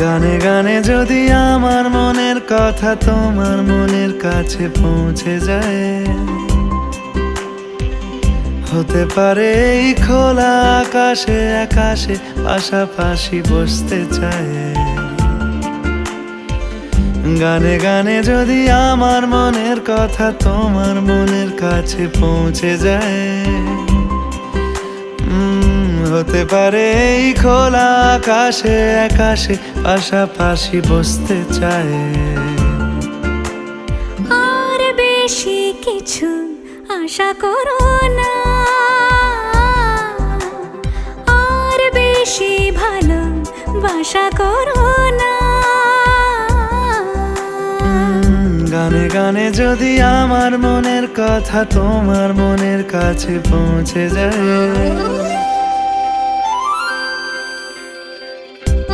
গানে গানে যদি আমার মনের কথা তোমার মনের কাছে পৌঁছে যায়, হতে পারে এই খোলা আকাশে আকাশে পাশাপাশি বসতে চায়। গানে গানে যদি আমার মনের কথা তোমার মনের কাছে পৌঁছে যায়, হতে পারে এই খোলা আকাশে আকাশে পাশাপাশি বসতে চায়। আর বেশি কিছু আশা করো না, আর বেশি ভালোবাসা করো না। গানে গানে যদি আমার মনের কথা তোমার মনের কাছে পৌঁছে যায়,